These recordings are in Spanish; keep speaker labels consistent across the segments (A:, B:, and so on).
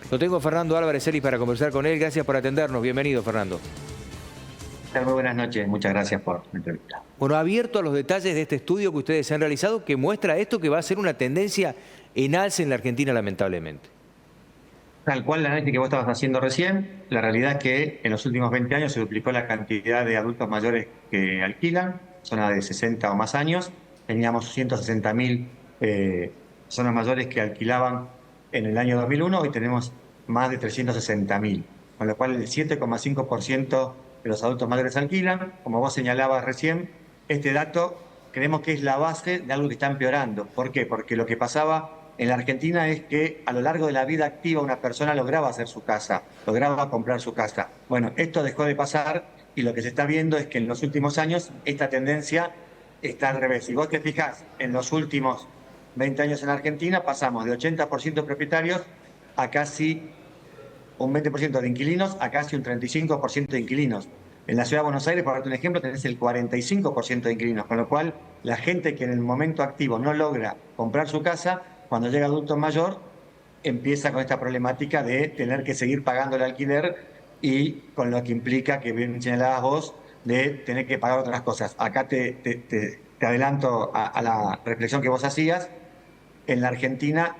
A: Lo tengo Fernando Álvarez Celis para conversar con él. Gracias por atendernos. Bienvenido, Fernando.
B: Muy buenas noches, muchas gracias por la entrevista.
A: Bueno, abierto a los detalles de este estudio que ustedes han realizado que muestra esto que va a ser una tendencia en alza en la Argentina, lamentablemente.
B: Tal cual el análisis que vos estabas haciendo recién, la realidad es que en los últimos 20 años se duplicó la cantidad de adultos mayores que alquilan, zonas de 60 o más años. Teníamos 160.000 personas mayores que alquilaban en el año 2001, hoy tenemos más de 360.000, con lo cual el 7,5% de los adultos mayores alquilan. Como vos señalabas recién, este dato creemos que es la base de algo que está empeorando. ¿Por qué? Porque lo que pasaba en la Argentina es que a lo largo de la vida activa una persona lograba hacer su casa, lograba comprar su casa. Bueno, esto dejó de pasar y lo que se está viendo es que en los últimos años esta tendencia está al revés. Si vos te fijás, en los últimos 20 años en Argentina pasamos de 80% propietarios a casi un 20% de inquilinos a casi un 35% de inquilinos. En la Ciudad de Buenos Aires, por darte un ejemplo, tenés el 45% de inquilinos, con lo cual la gente que en el momento activo no logra comprar su casa, cuando llega adulto mayor, empieza con esta problemática de tener que seguir pagando el alquiler y con lo que implica, que bien señalabas vos, de tener que pagar otras cosas. Acá te adelanto a la reflexión que vos hacías. En la Argentina,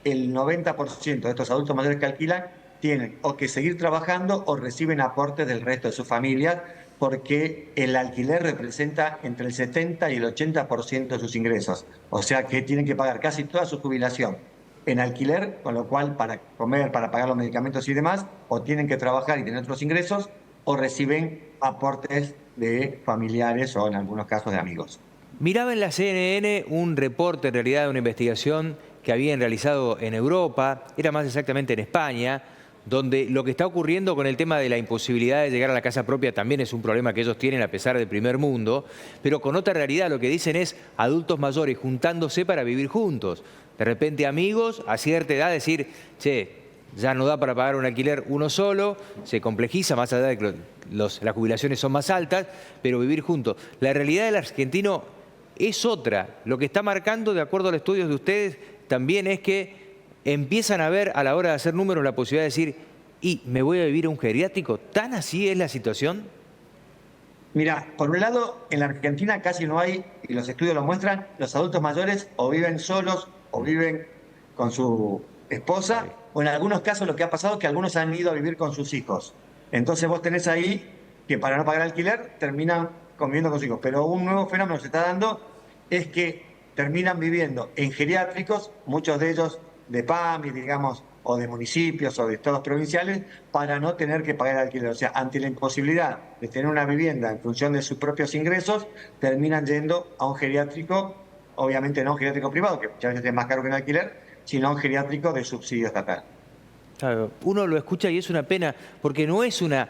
B: el 90% de estos adultos mayores que alquilan tienen o que seguir trabajando o reciben aportes del resto de su familia, porque el alquiler representa entre el 70 y el 80% de sus ingresos. O sea que tienen que pagar casi toda su jubilación en alquiler, con lo cual para comer, para pagar los medicamentos y demás, o tienen que trabajar y tener otros ingresos, o reciben aportes de familiares o en algunos casos de amigos.
A: Miraba en la CNN un reporte, en realidad, de una investigación que habían realizado en Europa, era más exactamente en España, donde lo que está ocurriendo con el tema de la imposibilidad de llegar a la casa propia también es un problema que ellos tienen a pesar del primer mundo, pero con otra realidad. Lo que dicen es adultos mayores juntándose para vivir juntos. De repente amigos a cierta edad decir, che, ya no da para pagar un alquiler uno solo, se complejiza más allá de que las jubilaciones son más altas, pero vivir juntos. La realidad del argentino es otra. Lo que está marcando, de acuerdo a los estudios de ustedes, también es que empiezan a ver a la hora de hacer números la posibilidad de decir, ¿y me voy a vivir a un geriátrico? ¿Tan así es la situación?
B: Mira, por un lado, en la Argentina casi no hay, y los estudios lo muestran, los adultos mayores o viven solos o viven con su esposa, o en algunos casos lo que ha pasado es que algunos han ido a vivir con sus hijos. Entonces vos tenés ahí que para no pagar alquiler terminan conviviendo con sus hijos. Pero un nuevo fenómeno que se está dando es que terminan viviendo en geriátricos, muchos de ellos de PAMI, digamos, o de municipios o de estados provinciales, para no tener que pagar alquiler. O sea, ante la imposibilidad de tener una vivienda en función de sus propios ingresos, terminan yendo a un geriátrico, obviamente no a un geriátrico privado, que muchas veces es más caro que un alquiler, sino a un geriátrico de subsidio estatal.
A: Claro, uno lo escucha y es una pena, porque no es una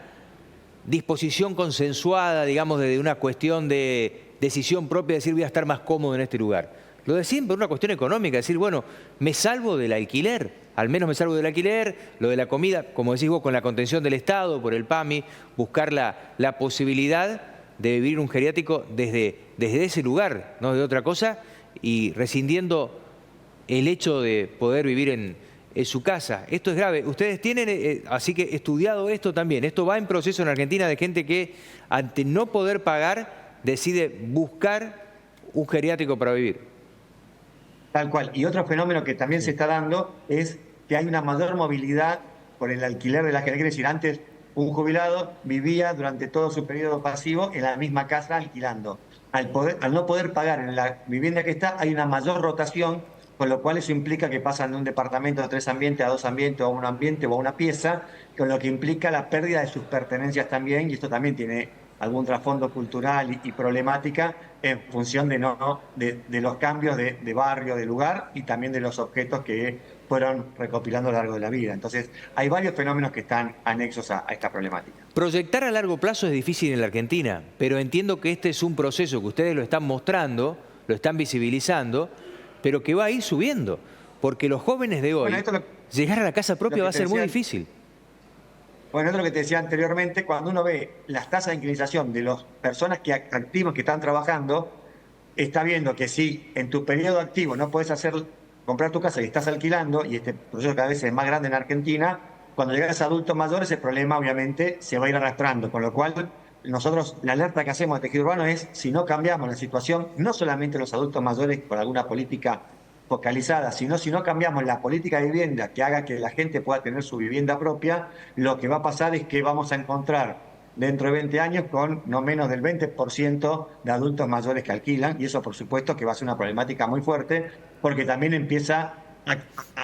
A: disposición consensuada, digamos, de una cuestión de decisión propia, de decir voy a estar más cómodo en este lugar. Lo de siempre, una cuestión económica, decir, bueno, me salvo del alquiler, al menos me salvo del alquiler, lo de la comida, como decís vos, con la contención del Estado, por el PAMI, buscar la posibilidad de vivir un geriátrico desde ese lugar, no de otra cosa, y rescindiendo el hecho de poder vivir en su casa. Esto es grave. Ustedes tienen, así que, estudiado esto también. Esto va en proceso en Argentina de gente que, ante no poder pagar, decide buscar un geriátrico para vivir.
B: Tal cual. Y otro fenómeno que también se está dando es que hay una mayor movilidad por el alquiler de la gente. Quiere decir, antes un jubilado vivía durante todo su periodo pasivo en la misma casa alquilando. Al no poder pagar en la vivienda que está, hay una mayor rotación, con lo cual eso implica que pasan de un departamento de 3 ambientes a 2 ambientes, o a un ambiente o a una pieza, con lo que implica la pérdida de sus pertenencias también, y esto también tiene algún trasfondo cultural y problemática en función de los cambios de barrio, de lugar, y también de los objetos que fueron recopilando a lo largo de la vida. Entonces, hay varios fenómenos que están anexos a esta problemática.
A: Proyectar a largo plazo es difícil en la Argentina, pero entiendo que este es un proceso que ustedes lo están mostrando, lo están visibilizando, pero que va a ir subiendo, porque los jóvenes de hoy, llegar a la casa propia va a ser muy difícil.
B: Bueno, esto es lo que te decía anteriormente, cuando uno ve las tasas de inquilinización de las personas activos que están trabajando, está viendo que si en tu periodo activo no puedes hacer comprar tu casa y estás alquilando, y este proceso cada vez es más grande en Argentina, cuando llegas a adultos mayores el problema obviamente se va a ir arrastrando, con lo cual nosotros la alerta que hacemos de tejido urbano es, si no cambiamos la situación, no solamente los adultos mayores por alguna política focalizada, sino si no cambiamos la política de vivienda que haga que la gente pueda tener su vivienda propia, lo que va a pasar es que vamos a encontrar dentro de 20 años con no menos del 20% de adultos mayores que alquilan, y eso por supuesto que va a ser una problemática muy fuerte, porque también empieza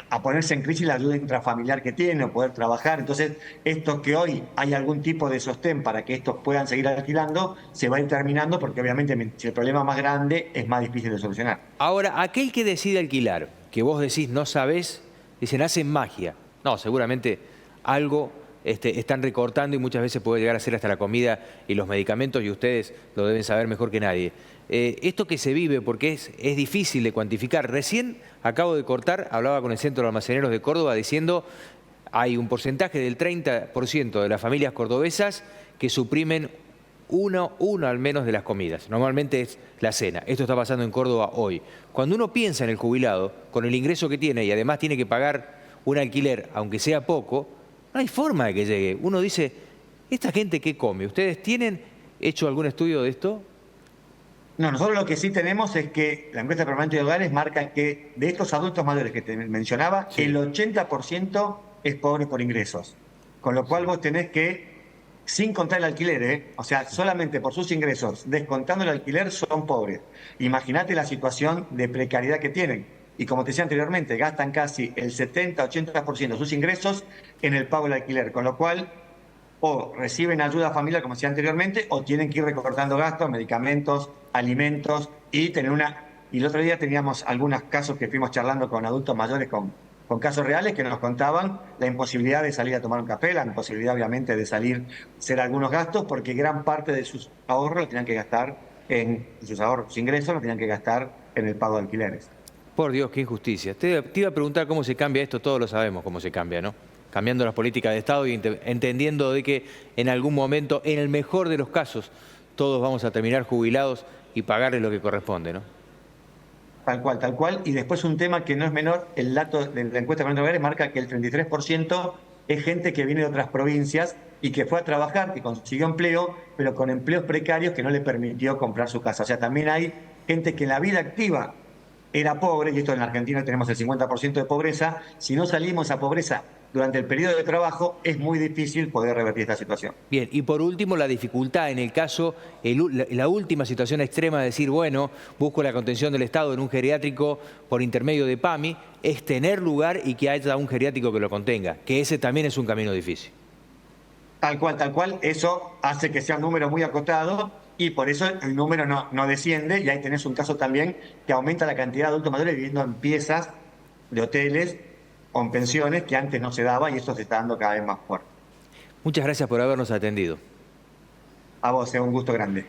B: a ponerse en crisis la ayuda intrafamiliar que tiene o poder trabajar. Entonces, esto que hoy hay algún tipo de sostén para que estos puedan seguir alquilando, se va a ir terminando porque obviamente si el problema es más grande es más difícil de solucionar.
A: Ahora, aquel que decide alquilar, que vos decís no sabés, dicen hacen magia. No, seguramente algo están recortando y muchas veces puede llegar a ser hasta la comida y los medicamentos, y ustedes lo deben saber mejor que nadie. Esto que se vive, porque es difícil de cuantificar. Recién acabo de cortar, hablaba con el Centro de Almaceneros de Córdoba diciendo hay un porcentaje del 30% de las familias cordobesas que suprimen uno al menos de las comidas. Normalmente es la cena. Esto está pasando en Córdoba hoy. Cuando uno piensa en el jubilado, con el ingreso que tiene y además tiene que pagar un alquiler, aunque sea poco, no hay forma de que llegue. Uno dice, ¿esta gente qué come? ¿Ustedes tienen hecho algún estudio de esto?
B: No, nosotros lo que sí tenemos es que la encuesta permanente de hogares marca que de estos adultos mayores que te mencionaba,
A: Sí.
B: el 80% es pobre por ingresos. Con lo cual vos tenés que, sin contar el alquiler, o sea, solamente por sus ingresos, descontando el alquiler, son pobres. Imagínate la situación de precariedad que tienen. Y como te decía anteriormente, gastan casi el 70-80% de sus ingresos en el pago del alquiler. Con lo cual, o reciben ayuda familiar, como decía anteriormente, o tienen que ir recortando gastos, medicamentos, alimentos, y tener una... Y el otro día teníamos algunos casos que fuimos charlando con adultos mayores, con casos reales que nos contaban la imposibilidad de salir a tomar un café, la imposibilidad obviamente de salir a hacer algunos gastos, porque gran parte de sus ahorros los tenían que gastar en sus ahorros, sus ingresos los tenían que gastar en el pago de alquileres.
A: Por Dios, qué injusticia. Te iba a preguntar cómo se cambia esto, todos lo sabemos cómo se cambia, ¿no? Cambiando las políticas de Estado y entendiendo de que en algún momento, en el mejor de los casos, todos vamos a terminar jubilados y pagarles lo que corresponde, ¿no?
B: Tal cual. Y después un tema que no es menor, el dato de la encuesta de hogares marca que el 33% es gente que viene de otras provincias y que fue a trabajar, que consiguió empleo, pero con empleos precarios que no le permitió comprar su casa. O sea, también hay gente que en la vida activa era pobre, y esto en la Argentina tenemos el 50% de pobreza. Si no salimos a pobreza durante el periodo de trabajo, es muy difícil poder revertir esta situación.
A: Bien, y por último, la dificultad en el caso, la última situación extrema de decir, bueno, busco la contención del Estado en un geriátrico por intermedio de PAMI, es tener lugar y que haya un geriátrico que lo contenga, que ese también es un camino difícil.
B: Tal cual. Eso hace que sea un número muy acotado y por eso el número no desciende, y ahí tenés un caso también que aumenta la cantidad de adultos mayores viviendo en piezas de hoteles o en pensiones que antes no se daba, y esto se está dando cada vez más fuerte.
A: Muchas gracias por habernos atendido.
B: A vos, es un gusto grande.